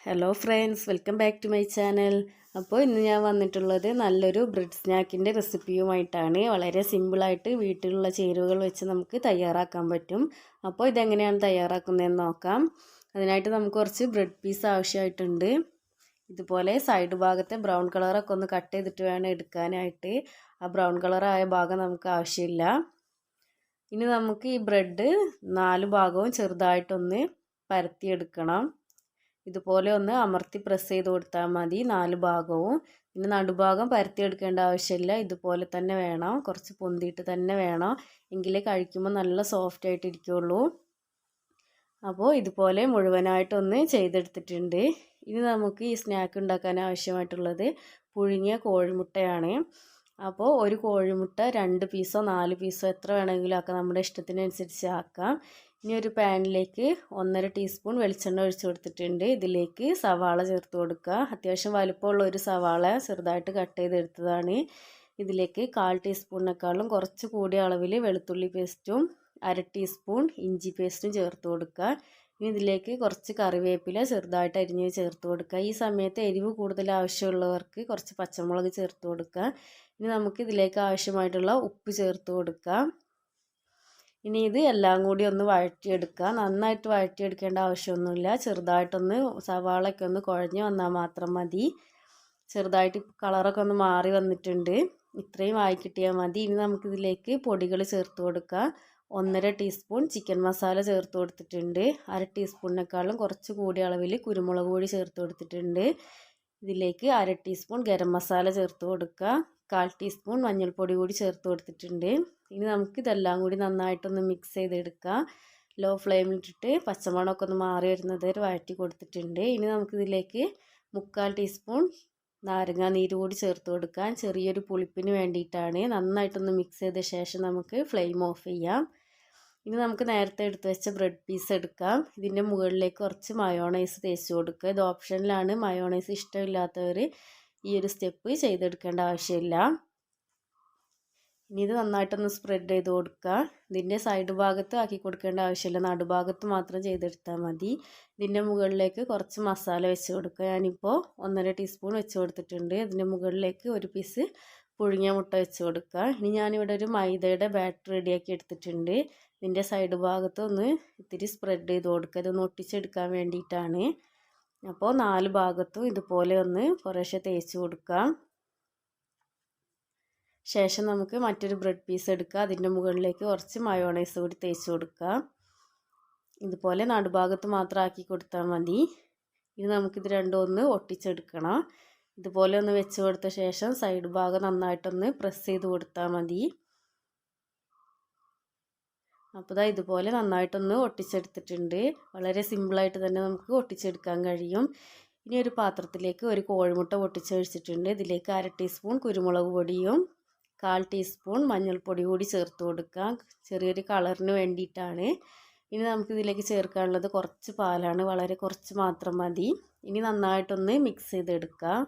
Hello friends, welcome back to my channel. അപ്പോൾ ഇന്ന് ഞാൻ വന്നിട്ടുള്ളത് നല്ലൊരു ബ്രെഡ് സ്നാക്കിൻ്റെ റെസിപ്പിയുമായിട്ടാണ്. വളരെ സിമ്പിളായിട്ട് വീട്ടിലുള്ള ചേരുവകൾ വെച്ച് നമുക്ക് തയ്യാറാക്കാൻ പറ്റും. അപ്പോൾ ഇതെങ്ങനെയാണ് തയ്യാറാക്കുന്നതെന്ന് നോക്കാം. അതിനായിട്ട് നമുക്ക് കുറച്ച് ബ്രെഡ് പീസ് ആവശ്യമായിട്ടുണ്ട്. ഇതുപോലെ സൈഡ് ഭാഗത്തെ ബ്രൗൺ കളറൊക്കെ ഒന്ന് കട്ട് ചെയ്തിട്ട് വേണം എടുക്കാനായിട്ട്. ആ ബ്രൗൺ കളറായ ഭാഗം നമുക്ക് ആവശ്യമില്ല. ഇനി നമുക്ക് ഈ ബ്രെഡ് 4 ഭാഗവും ചെറുതായിട്ടൊന്ന് പരത്തിയെടുക്കണം. ഇതുപോലെ ഒന്ന് അമർത്തി പ്രസ് ചെയ്ത് കൊടുത്താൽ മതി 4 ഭാഗവും. പിന്നെ നടുഭാഗം പരത്തിയെടുക്കേണ്ട ആവശ്യമില്ല, ഇതുപോലെ തന്നെ വേണം, കുറച്ച് പൊന്തിയിട്ട് തന്നെ വേണം, എങ്കിലേ കഴിക്കുമ്പോൾ നല്ല സോഫ്റ്റ് ആയിട്ട് ഇരിക്കുകയുള്ളൂ. അപ്പോൾ ഇതുപോലെ മുഴുവനായിട്ടൊന്ന് ചെയ്തെടുത്തിട്ടുണ്ട്. ഇനി നമുക്ക് ഈ സ്നാക്ക് ഉണ്ടാക്കാൻ ആവശ്യമായിട്ടുള്ളത് പുഴുങ്ങിയ കോഴിമുട്ടയാണ്. അപ്പോൾ ഒരു കോഴിമുട്ട 2 പീസോ 4 പീസോ എത്ര വേണമെങ്കിലും ആക്കാം, നമ്മുടെ ഇഷ്ടത്തിനനുസരിച്ച് ആക്കാം. ഇനി ഒരു പാനിലേക്ക് 1.5 ടീസ്പൂൺ വെളിച്ചെണ്ണ ഒഴിച്ച് കൊടുത്തിട്ടുണ്ട്. ഇതിലേക്ക് സവാള ചേർത്ത് കൊടുക്കുക. അത്യാവശ്യം വലുപ്പമുള്ള ഒരു സവാള ചെറുതായിട്ട് കട്ട് ചെയ്തെടുത്തതാണ്. ഇതിലേക്ക് 1/4 ടീസ്പൂണിനേക്കാളും കുറച്ച് കൂടിയ അളവിൽ വെളുത്തുള്ളി പേസ്റ്റും 1/2 ടീസ്പൂൺ ഇഞ്ചി പേസ്റ്റും ചേർത്ത് കൊടുക്കുക. ഇനി ഇതിലേക്ക് കുറച്ച് കറിവേപ്പില ചെറുതായിട്ട് അരിഞ്ഞ് ചേർത്ത് കൊടുക്കുക. ഈ സമയത്ത് എരിവ് കൂടുതൽ ആവശ്യമുള്ളവർക്ക് കുറച്ച് പച്ചമുളക് ചേർത്ത് കൊടുക്കുക. ഇനി നമുക്ക് ഇതിലേക്ക് ആവശ്യമായിട്ടുള്ള ഉപ്പ് ചേർത്ത് കൊടുക്കാം. ഇനി ഇത് എല്ലാം കൂടി ഒന്ന് വഴറ്റിയെടുക്കുക. നന്നായിട്ട് വഴറ്റിയെടുക്കേണ്ട ആവശ്യമൊന്നുമില്ല, ചെറുതായിട്ടൊന്ന് സവാളയൊക്കെ ഒന്ന് കുഴഞ്ഞ് വന്നാൽ മാത്രം മതി. ചെറുതായിട്ട് കളറൊക്കെ ഒന്ന് മാറി വന്നിട്ടുണ്ട്, ഇത്രയും ആയി കിട്ടിയാൽ മതി. ഇനി നമുക്കിതിലേക്ക് പൊടികൾ ചേർത്ത് കൊടുക്കാം. 1.5 ടീസ്പൂൺ ചിക്കൻ മസാല ചേർത്ത് കൊടുത്തിട്ടുണ്ട്. 1/2 ടീസ്പൂണിനേക്കാളും കുറച്ച് കൂടിയ അളവിൽ കുരുമുളക് പൊടി ചേർത്ത് കൊടുത്തിട്ടുണ്ട്. ഇതിലേക്ക് 1/2 ടീസ്പൂൺ ഗരം മസാല ചേർത്ത് കൊടുക്കുക. 1/4 ടീസ്പൂൺ മഞ്ഞൾപ്പൊടി കൂടി ചേർത്ത് കൊടുത്തിട്ടുണ്ട്. ഇനി നമുക്കിതെല്ലാം കൂടി നന്നായിട്ടൊന്ന് മിക്സ് ചെയ്തെടുക്കാം. ലോ ഫ്ലെയിമിലിട്ടിട്ട് പച്ചമണമൊക്കെ ഒന്ന് മാറി വരുന്നത് വരെ വഴറ്റി കൊടുത്തിട്ടുണ്ട്. ഇനി നമുക്കിതിലേക്ക് 1/4 ടീസ്പൂൺ നാരങ്ങ നീര് കൂടി ചേർത്ത് കൊടുക്കാം. ചെറിയൊരു പുളിപ്പിന് വേണ്ടിയിട്ടാണ്. നന്നായിട്ടൊന്ന് മിക്സ് ചെയ്ത ശേഷം നമുക്ക് ഫ്ലെയിം ഓഫ് ചെയ്യാം. ഇനി നമുക്ക് നേരത്തെ എടുത്ത് വെച്ച ബ്രെഡ് പീസ് എടുക്കാം. ഇതിൻ്റെ മുകളിലേക്ക് കുറച്ച് മയോണൈസ് തേച്ച് കൊടുക്കുക. ഇത് ഓപ്ഷനിലാണ്, മയോണൈസ് ഇഷ്ടമില്ലാത്തവർ ഈ ഒരു സ്റ്റെപ്പ് ചെയ്തെടുക്കേണ്ട ആവശ്യമില്ല. ഇനി ഇത് നന്നായിട്ടൊന്ന് സ്പ്രെഡ് ചെയ്ത് കൊടുക്കുക. ഇതിൻ്റെ സൈഡ് ഭാഗത്ത് ആക്കി കൊടുക്കേണ്ട ആവശ്യമില്ല, നടുഭാഗത്ത് മാത്രം ചെയ്തെടുത്താൽ മതി. ഇതിൻ്റെ മുകളിലേക്ക് കുറച്ച് മസാല വെച്ച് കൊടുക്കുക. ഞാനിപ്പോൾ 1.5 ടീസ്പൂൺ വെച്ച് കൊടുത്തിട്ടുണ്ട്. ഇതിൻ്റെ മുകളിലേക്ക് ഒരു പീസ് പുഴുങ്ങിയ മുട്ട വെച്ച് കൊടുക്കുക. ഇനി ഞാനിവിടെ ഒരു മൈദയുടെ ബാറ്റർ റെഡിയാക്കി എടുത്തിട്ടുണ്ട്. ഇതിൻ്റെ സൈഡ് ഭാഗത്ത് ഒന്ന് ഇത്തിരി സ്പ്രെഡ് ചെയ്ത് കൊടുക്കുക. ഇതൊന്ന് ഒട്ടിച്ചെടുക്കാൻ വേണ്ടിയിട്ടാണ്. അപ്പോൾ 4 ഭാഗത്തും ഇതുപോലെ ഒന്ന് കുറേശ്ശെ തേച്ച് കൊടുക്കാം. ശേഷം നമുക്ക് മറ്റൊരു ബ്രെഡ് പീസ് എടുക്കുക. അതിൻ്റെ മുകളിലേക്ക് കുറച്ച് മയോണൈസ് കൂടി തേച്ച് കൊടുക്കുക. ഇതുപോലെ നടുഭാഗത്ത് മാത്രം ആക്കി കൊടുത്താൽ മതി. ഇനി നമുക്കിത് രണ്ടും ഒന്ന് ഒട്ടിച്ചെടുക്കണം. ഇതുപോലെ ഒന്ന് വെച്ച് കൊടുത്ത ശേഷം സൈഡ് ഭാഗം നന്നായിട്ടൊന്ന് പ്രസ് ചെയ്ത് കൊടുത്താൽ മതി. അപ്പോൾ ഇതുപോലെ നന്നായിട്ടൊന്ന് ഒട്ടിച്ചെടുത്തിട്ടുണ്ട്. വളരെ സിമ്പിളായിട്ട് തന്നെ നമുക്ക് ഒട്ടിച്ചെടുക്കാൻ കഴിയും. ഇനി ഒരു പാത്രത്തിലേക്ക് ഒരു കോഴിമുട്ട പൊട്ടിച്ചൊഴിച്ചിട്ടുണ്ട്. ഇതിലേക്ക് 1/2 ടീസ്പൂൺ കുരുമുളക് പൊടിയും 1/4 ടീസ്പൂൺ മഞ്ഞൾപ്പൊടി കൂടി ചേർത്ത് കൊടുക്കാം. ചെറിയൊരു കളറിന് വേണ്ടിയിട്ടാണ്. ഇനി നമുക്കിതിലേക്ക് ചേർക്കാനുള്ളത് കുറച്ച് പാലാണ്, വളരെ കുറച്ച് മാത്രം മതി. ഇനി നന്നായിട്ടൊന്ന് മിക്സ് ചെയ്തെടുക്കാം.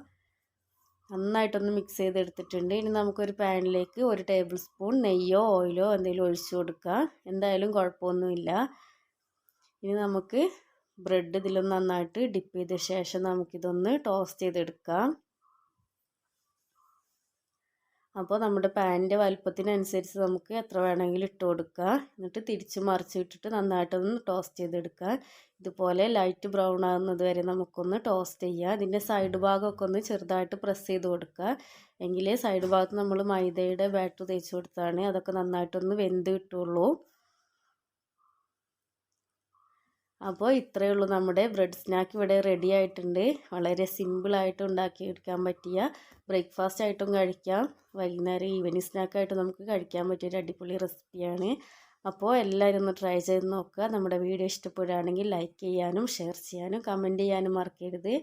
നന്നായിട്ടൊന്ന് മിക്സ് ചെയ്തെടുത്തിട്ടുണ്ട്. ഇനി നമുക്കൊരു പാനിലേക്ക് 1 ടേബിൾ സ്പൂൺ നെയ്യോ ഓയിലോ എന്തെങ്കിലും ഒഴിച്ചു കൊടുക്കുക. എന്തായാലും കുഴപ്പമൊന്നുമില്ല. ഇനി നമുക്ക് ബ്രെഡ് ഇതിലൊന്ന് നന്നായിട്ട് ഡിപ്പ് ചെയ്ത ശേഷം നമുക്കിതൊന്ന് ടോസ്റ്റ് ചെയ്തെടുക്കാം. അപ്പോൾ നമ്മുടെ പാനിൻ്റെ വലുപ്പത്തിനനുസരിച്ച് നമുക്ക് എത്ര വേണമെങ്കിലും ഇട്ട് കൊടുക്കുക. എന്നിട്ട് തിരിച്ച് മറിച്ചിട്ടിട്ട് നന്നായിട്ടൊന്ന് ടോസ്റ്റ് ചെയ്തെടുക്കുക. ഇതുപോലെ ലൈറ്റ് ബ്രൗൺ ആകുന്നത് വരെ നമുക്കൊന്ന് ടോസ്റ്റ് ചെയ്യുക. ഇതിൻ്റെ സൈഡ് ഭാഗമൊക്കെ ഒന്ന് ചെറുതായിട്ട് പ്രസ് ചെയ്ത് കൊടുക്കുക. എങ്കിലേ സൈഡ് ഭാഗത്ത് നമ്മൾ മൈദയുടെ ബാറ്റർ തേച്ച് കൊടുത്താണ് അതൊക്കെ നന്നായിട്ടൊന്ന് വെന്ത് കിട്ടുള്ളൂ. അപ്പോൾ ഇത്രയേ ഉള്ളൂ, നമ്മുടെ ബ്രെഡ് സ്നാക്ക് ഇവിടെ റെഡി ആയിട്ടുണ്ട്. വളരെ സിമ്പിളായിട്ട് ഉണ്ടാക്കിയെടുക്കാൻ പറ്റിയ, ബ്രേക്ക്ഫാസ്റ്റ് ആയിട്ടും കഴിക്കാം, വൈകുന്നേരം ഈവനിങ് സ്നാക്കായിട്ട് നമുക്ക് കഴിക്കാൻ പറ്റിയൊരു അടിപൊളി റെസിപ്പിയാണ്. അപ്പോൾ എല്ലാവരും ഒന്ന് ട്രൈ ചെയ്ത് നോക്കുക. നമ്മുടെ വീഡിയോ ഇഷ്ടപ്പെടുകയാണെങ്കിൽ ലൈക്ക് ചെയ്യാനും ഷെയർ ചെയ്യാനും കമൻറ്റ് ചെയ്യാനും മറക്കരുത്.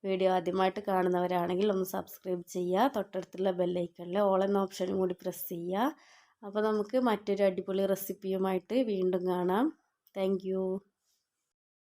വീഡിയോ ആദ്യമായിട്ട് കാണുന്നവരാണെങ്കിൽ ഒന്ന് സബ്സ്ക്രൈബ് ചെയ്യുക. തൊട്ടടുത്തുള്ള ബെല്ലൈക്കണിൽ ഓൾ എന്ന ഓപ്ഷനും കൂടി പ്രസ് ചെയ്യുക. അപ്പോൾ നമുക്ക് മറ്റൊരു അടിപൊളി റെസിപ്പിയുമായിട്ട് വീണ്ടും കാണാം. താങ്ക്